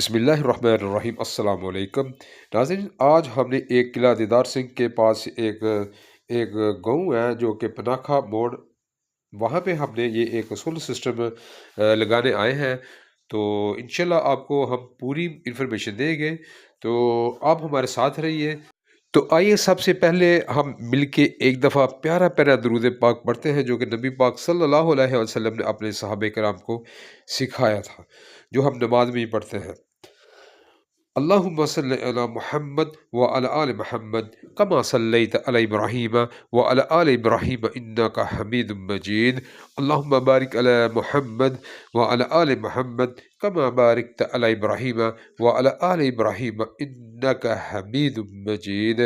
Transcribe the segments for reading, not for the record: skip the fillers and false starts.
बिस्मिल्लाहिर्रहमानिर्रहीम अस्सलाम वालेकुम। नाज़रीन, आज हमने एक किला दीदार सिंह के पास एक एक गाँव है जो कि पनाखा मोड़, वहाँ पे हमने ये एक सोलर सिस्टम लगाने आए हैं। तो इंशाल्लाह आपको हम पूरी इंफॉर्मेशन देंगे, तो आप हमारे साथ रहिए। तो आइए सबसे पहले हम मिलके एक दफ़ा प्यारा प्यारा दुरूद पाक पढ़ते हैं जो कि नबी पाक सल्लल्लाहु अलैहि वसल्लम ने अपने सहाबे कराम को सिखाया था, जो हम नमाज में ही पढ़ते हैं। अल्लाहुम्मा सल्लि अला मुहम्मद व अला आलि मुहम्मद कमा सल्लैत अला इब्राहीम व अला आलि इब्राहीम इन्नका हमीदुम मजीद। अल्लाहुम्मा बारिक अला मुहम्मद व अला आलि मुहम्मद कमा बारिकत अला इब्राहीम व अला आलि इब्राहीम इन्नका हमीदुम मजीद।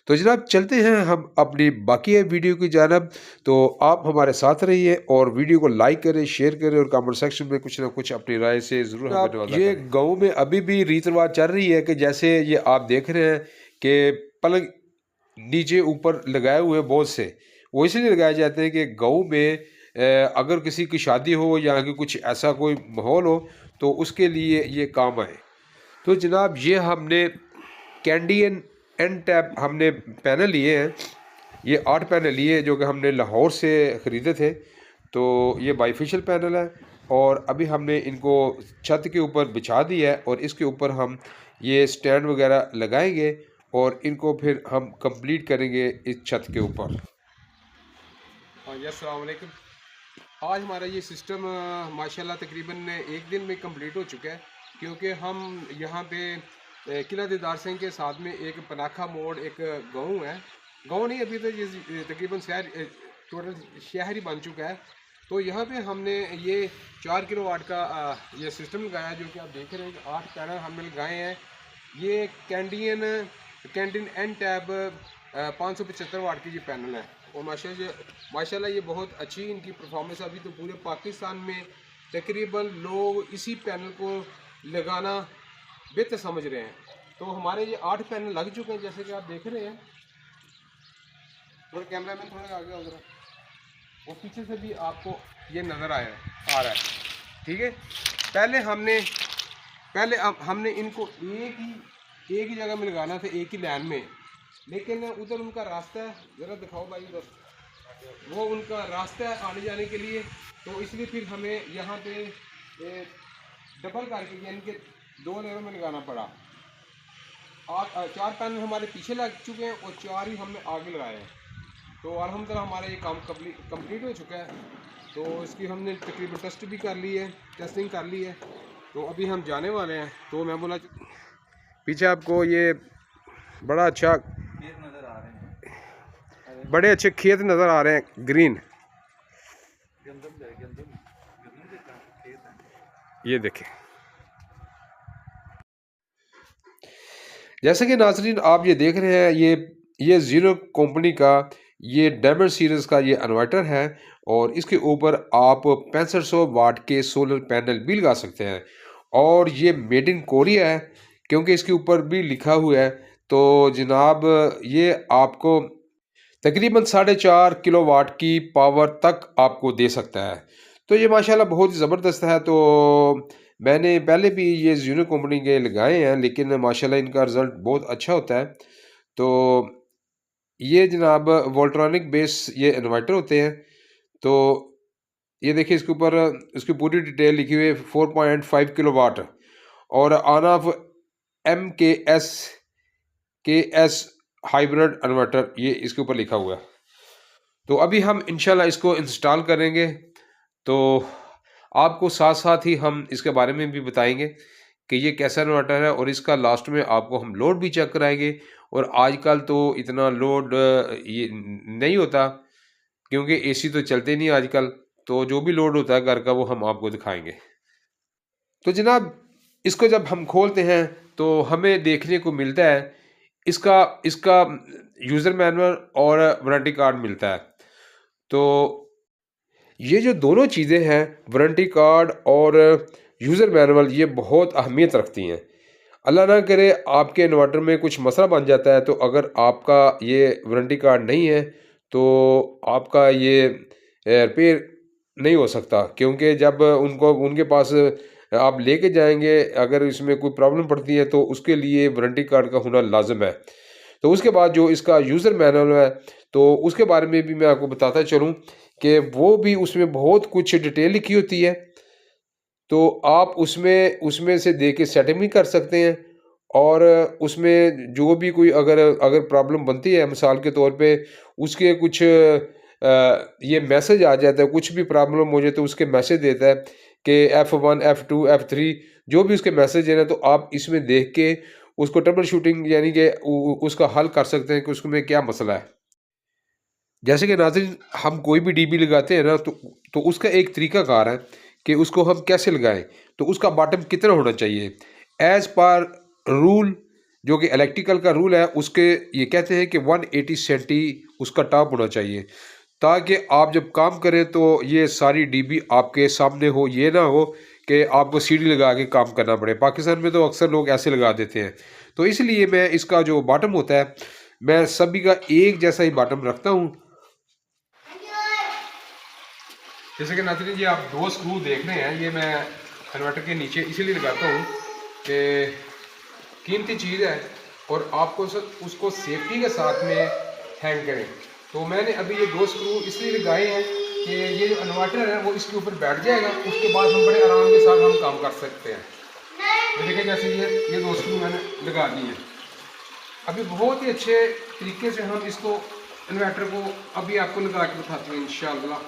तो जनाब चलते हैं हम अपनी बाकी वीडियो की जानब। तो आप हमारे साथ रहिए और वीडियो को लाइक करें, शेयर करें और कमेंट सेक्शन में कुछ ना कुछ अपनी राय से ज़रूर हमें नवाजा करें। ये गाँव में अभी भी रीत रिवाज चल रही है कि जैसे ये आप देख रहे हैं कि पलंग नीचे ऊपर लगाए हुए बहुत से, वो इसलिए लगाए जाते हैं कि गाँव में अगर किसी की शादी हो या कि कुछ ऐसा कोई माहौल हो तो उसके लिए ये काम आए। तो जनाब ये हमने कैंडियन एन टैप हमने पैनल लिए हैं। ये 8 पैनल लिए जो कि हमने लाहौर से ख़रीदे थे। तो ये बाईफेशियल पैनल है और अभी हमने इनको छत के ऊपर बिछा दिया है और इसके ऊपर हम ये स्टैंड वगैरह लगाएंगे और इनको फिर हम कंप्लीट करेंगे इस छत के ऊपर। हाँ जी, अस्सलाम वालेकुम। आज हमारा ये सिस्टम माशाल्लाह तकरीबन एक दिन में कंप्लीट हो चुका है, क्योंकि हम यहाँ पे किला दीदार सिंह के साथ में एक पनाखा मोड़ एक गाँव है। गाँव नहीं, अभी तो ये तकरीबन शहर टोटल शहर ही बन चुका है। तो यहाँ पे हमने ये 4 किलो वाट का ये सिस्टम लगाया, जो कि आप देख रहे हैं कि 8 पैनल हमने लगाए हैं। ये कैंटीन एन टैब 575 वाट की ये पैनल है और माशाल्लाह ये बहुत अच्छी इनकी परफॉर्मेंस। अभी तो पूरे पाकिस्तान में तकरीबन लोग इसी पैनल को लगाना बेहतर समझ रहे हैं। तो हमारे ये 8 पैनल लग चुके हैं, जैसे कि आप देख रहे हैं। थोड़ा कैमरा मैन थोड़ा आगे हो जरा, और पीछे से भी आपको ये नज़र आ रहा है। ठीक है, पहले हमने इनको एक ही जगह में लगाना था, एक ही लाइन में, लेकिन उधर उनका रास्ता है, ज़रा दिखाओ भाई उधर, वो उनका रास्ता है आने जाने के लिए। तो इसलिए फिर हमें यहाँ पे डबल करके यानी कि 2 लेयरों में लगाना पड़ा। 4 पैनल हमारे पीछे लग चुके हैं और 4 ही हमने आगे लगाए हैं। तो अल्हम्दुलिल्लाह हमारा ये काम कंप्लीट हो चुका है। तो इसकी हमने तकरीबन टेस्ट भी कर ली है, टेस्टिंग कर ली है। तो अभी हम जाने वाले हैं। तो मैं बोला पीछे आपको ये बड़ा अच्छा बड़े अच्छे खेत नज़र आ रहे हैं, ग्रीन। ये देखें, जैसे कि नाजरीन आप ये देख रहे हैं, ये ज़ीरो कंपनी का ये डायमंड सीरीज़ का ये इन्वर्टर है और इसके ऊपर आप 6500 वाट के सोलर पैनल भी लगा सकते हैं। और ये मेड इन कोरिया है, क्योंकि इसके ऊपर भी लिखा हुआ है। तो जनाब ये आपको तकरीबन 4.5 किलोवाट की पावर तक आपको दे सकता है। तो ये माशाल्लाह बहुत ही ज़बरदस्त है। तो मैंने पहले भी ये ज़ीनो कंपनी के लगाए हैं, लेकिन माशाल्लाह इनका रिज़ल्ट बहुत अच्छा होता है। तो ये जनाब वोल्ट्रॉनिक बेस ये इन्वर्टर होते हैं। तो ये देखिए, इसके ऊपर इसकी पूरी डिटेल लिखी हुई है, 4.5 किलोवाट और on off MKS hybrid inverter, ये इसके ऊपर लिखा हुआ है। तो अभी हम इंशाल्लाह इसको इंस्टॉल करेंगे। तो आपको साथ साथ ही हम इसके बारे में भी बताएंगे कि ये कैसा इन्वर्टर है, और इसका लास्ट में आपको हम लोड भी चेक कराएंगे। और आजकल तो इतना लोड ये नहीं होता, क्योंकि एसी तो चलते नहीं आजकल। तो जो भी लोड होता है घर का, वो हम आपको दिखाएंगे। तो जनाब इसको जब हम खोलते हैं तो हमें देखने को मिलता है इसका इसका यूज़र मैनुअल और वारंटी कार्ड मिलता है। तो ये जो दोनों चीज़ें हैं, वारंटी कार्ड और यूज़र मैनुअल, ये बहुत अहमियत रखती हैं। अल्लाह ना करे आपके इन्वर्टर में कुछ मसला बन जाता है, तो अगर आपका ये वारंटी कार्ड नहीं है तो आपका ये रिपेयर नहीं हो सकता, क्योंकि जब उनको उनके पास आप लेके जाएंगे, अगर इसमें कोई प्रॉब्लम पड़ती है तो उसके लिए वारंटी कार्ड का होना लाजम है। तो उसके बाद जो इसका यूज़र मैनुअल है, तो उसके बारे में भी मैं आपको बताता चलूँ कि वो भी उसमें बहुत कुछ डिटेल लिखी होती है। तो आप उसमें उसमें से देख के सेटिंग भी कर सकते हैं, और उसमें जो भी कोई अगर अगर प्रॉब्लम बनती है, मिसाल के तौर पे उसके कुछ ये मैसेज आ जाता है, कुछ भी प्रॉब्लम हो जाए तो उसके मैसेज देता है कि F1 F2 F3 जो भी उसके मैसेज है ना, तो आप इसमें देख के उसको ट्रबल शूटिंग यानी कि उसका हल कर सकते हैं कि उसमें क्या मसला है। जैसे कि नाज़रीन, हम कोई भी डीबी लगाते हैं ना, तो उसका एक तरीकाकार है कि उसको हम कैसे लगाएं। तो उसका बॉटम कितना होना चाहिए एज़ पर रूल, जो कि इलेक्ट्रिकल का रूल है, उसके ये कहते हैं कि 180 सेंटी उसका टॉप होना चाहिए, ताकि आप जब काम करें तो ये सारी डीबी आपके सामने हो, ये ना हो कि आपको सीढ़ी लगा के काम करना पड़े। पाकिस्तान में तो अक्सर लोग ऐसे लगा देते हैं। तो इसलिए मैं इसका जो बॉटम होता है, मैं सभी का एक जैसा ही बॉटम रखता हूँ। जैसे कि नाज़रीन जी, आप 2 स्क्रू देख रहे हैं, ये मैं इन्वर्टर के नीचे इसीलिए लगाता हूँ कि कीमती चीज़ है और आपको उसको सेफ्टी के साथ में हैंग करें। तो मैंने अभी ये 2 स्क्रू इसलिए लगाए हैं कि ये जो इन्वर्टर है वो इसके ऊपर बैठ जाएगा, उसके बाद हम बड़े आराम के साथ हम काम कर सकते हैं। तो देखिए, जैसे ये 2 स्क्रू मैंने लगा दिए। अभी बहुत ही अच्छे तरीके से हम इसको इन्वर्टर को अभी आपको लगा के बताते हैं इंशाअल्लाह।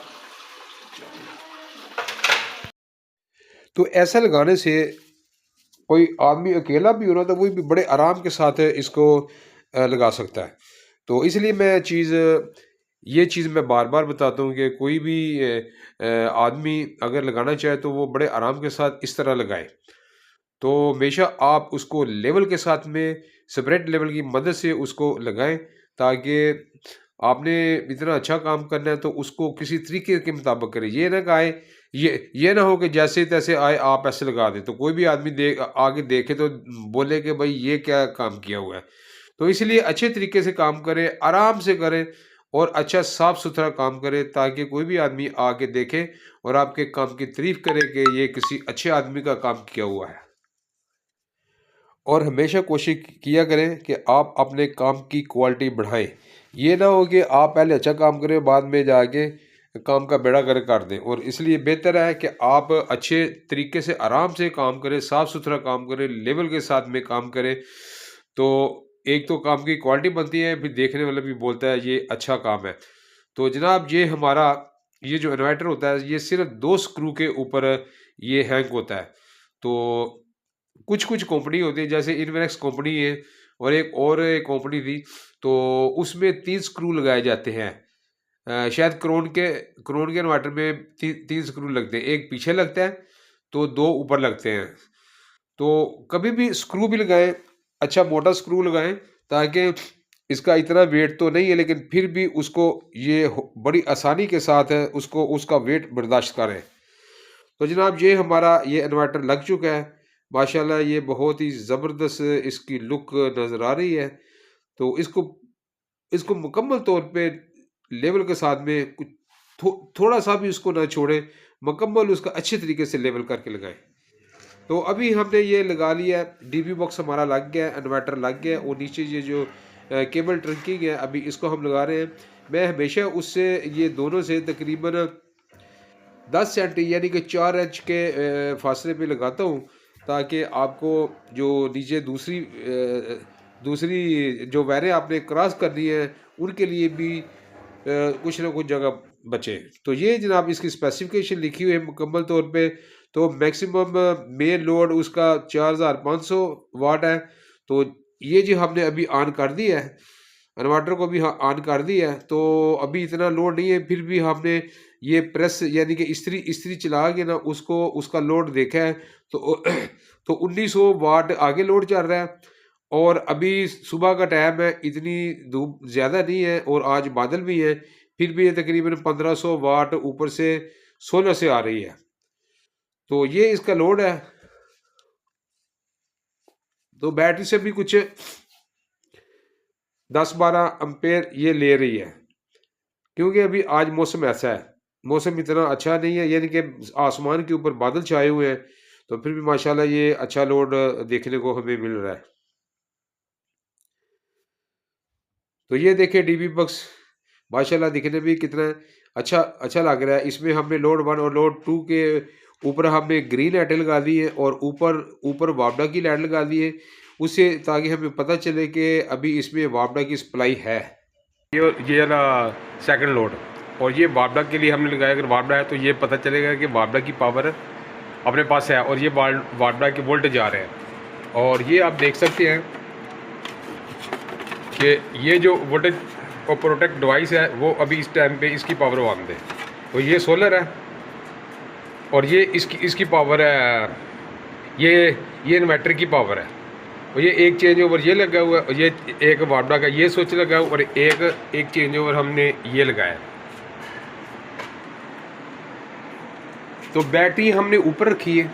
तो ऐसा लगाने से कोई आदमी अकेला भी हो ना, तो वो भी बड़े आराम के साथ इसको लगा सकता है। तो इसलिए ये चीज़ मैं बार बार बताता हूँ कि कोई भी आदमी अगर लगाना चाहे तो वो बड़े आराम के साथ इस तरह लगाए। तो हमेशा आप उसको लेवल के साथ में स्प्रेड लेवल की मदद से उसको लगाएं, ताकि आपने इतना अच्छा काम करना है तो उसको किसी तरीके के मुताबिक करें। ये ना कहे, ये ना हो कि जैसे तैसे आए आप ऐसे लगा दें, तो कोई भी आदमी आगे देखे तो बोले कि भाई ये क्या काम किया हुआ है। तो इसलिए अच्छे तरीके से काम करें, आराम से करें और अच्छा साफ सुथरा काम करें, ताकि कोई भी आदमी आके देखे और आपके काम की तारीफ करे कि ये किसी अच्छे आदमी का काम किया हुआ है। और हमेशा कोशिश किया करें कि आप अपने काम की क्वालिटी बढ़ाएं। ये ना हो कि आप पहले अच्छा काम करें, बाद में जाके काम का बेड़ा गर्क कर दें। और इसलिए बेहतर है कि आप अच्छे तरीके से आराम से काम करें, साफ़ सुथरा काम करें, लेवल के साथ में काम करें। तो एक तो काम की क्वालिटी बनती है, फिर देखने वाला भी बोलता है ये अच्छा काम है। तो जनाब, ये जो इन्वर्टर होता है, ये सिर्फ 2 स्क्रू के ऊपर ये हैंग होता है। तो कुछ कुछ कंपनी होती है, जैसे इन्वेक्स कंपनी है और एक कंपनी थी, तो उसमें 3 स्क्रू लगाए जाते हैं। शायद क्रोन के इन्वर्टर में 3 स्क्रू लगते हैं, एक पीछे लगता है तो 2 ऊपर लगते हैं। तो कभी भी स्क्रू भी लगाएं, अच्छा मोटा स्क्रू लगाएं, ताकि इसका इतना वेट तो नहीं है, लेकिन फिर भी उसको बड़ी आसानी के साथ है उसको उसका वेट बर्दाश्त करें। तो जनाब, ये हमारा ये इन्वर्टर लग चुका है। माशाल्लाह, ये बहुत ही ज़बरदस्त इसकी लुक नज़र आ रही है। तो इसको मुकम्मल तौर पे लेवल के साथ में कुछ थोड़ा सा भी उसको ना छोड़े, मुकम्मल उसका अच्छे तरीके से लेवल करके लगाएं। तो अभी हमने ये लगा लिया है, डीबी बॉक्स हमारा लग गया है, इन्वर्टर लग गया है, और नीचे ये जो केबल ट्रंकिंग है, अभी इसको हम लगा रहे हैं। मैं हमेशा उससे ये दोनों से तकरीबन 10 सेंटी यानी कि 4 इंच के फासले पे लगाता हूँ, ताकि आपको जो नीचे दूसरी जो वायरें आपने क्रॉस करनी है, उनके लिए भी कुछ ना कुछ जगह बचे। तो ये जनाब इसकी स्पेसिफिकेशन लिखी हुई है मुकम्मल तौर पे। तो मैक्सिमम मेन लोड उसका 4500 वाट है। तो ये जो हमने अभी ऑन कर दिया है, इन्वर्टर को भी ऑन कर दिया है, तो अभी इतना लोड नहीं है, फिर भी हमने ये प्रेस यानी कि इस्त्री चला के ना उसको उसका लोड देखा है, तो तो 1900 वाट आगे लोड चल रहा है। और अभी सुबह का टाइम है, इतनी धूप ज़्यादा नहीं है और आज बादल भी है, फिर भी ये तकरीबन 1500 वाट ऊपर से सोलर से आ रही है। तो ये इसका लोड है। तो बैटरी से भी कुछ 10-12 एम्पेयर ये ले रही है, क्योंकि अभी आज मौसम ऐसा है, मौसम इतना अच्छा नहीं है, यानी कि आसमान के ऊपर बादल छाए हुए हैं। तो फिर भी माशाल्लाह ये अच्छा लोड देखने को हमें मिल रहा है। तो ये देखिए डीबी बक्स माशाल्लाह दिखने में कितना अच्छा अच्छा लग रहा है। इसमें हमने लोड 1 और लोड 2 के ऊपर हमने ग्रीन लाइटें लगा दी है और ऊपर ऊपर वापडा की लाइट लगा दी है, उससे ताकि हमें पता चले कि अभी इसमें वापडा की सप्लाई है। ये ना सेकंड लोड, और ये वापडा के लिए हमने लगाया। अगर वापडा है तो ये पता चलेगा कि वापडा की पावर अपने पास है और ये वापडा के वोल्टेज आ रहे हैं। और ये आप देख सकते हैं कि ये जो वोल्टेज और प्रोटेक्ट डिवाइस है वो अभी इस टाइम पे इसकी पावर वन दे। तो ये सोलर है और ये इसकी पावर है, ये इन्वर्टर की पावर है। और ये एक चेंज ओवर ये लगा हुआ है और ये एक वापडा का ये स्विच लगा हुआ और एक चेंज ओवर हमने ये लगाया। तो बैटरी हमने ऊपर रखी है,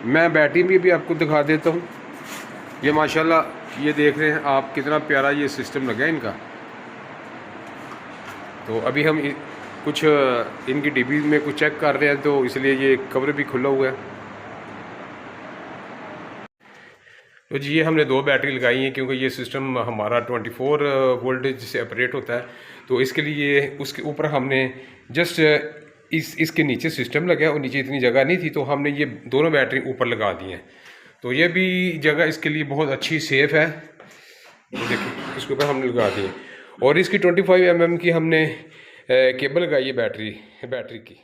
मैं बैटरी भी आपको दिखा देता हूँ। ये माशाल्लाह ये देख रहे हैं आप कितना प्यारा ये सिस्टम लगा है इनका। तो अभी हम कुछ इनकी डीबी में कुछ चेक कर रहे हैं, तो इसलिए ये कवर भी खुला हुआ है। तो जी ये हमने 2 बैटरी लगाई हैं क्योंकि ये सिस्टम हमारा 24 वोल्टेज से ऑपरेट होता है। तो इसके लिए उसके ऊपर हमने जस्ट इसके नीचे सिस्टम लगा है और नीचे इतनी जगह नहीं थी, तो हमने ये दोनों बैटरी ऊपर लगा दी हैं। तो ये भी जगह इसके लिए बहुत अच्छी सेफ़ है। तो देखिए इसके ऊपर हमने लगा दी है और इसकी 25 mm की हमने केबल लगाई है बैटरी की।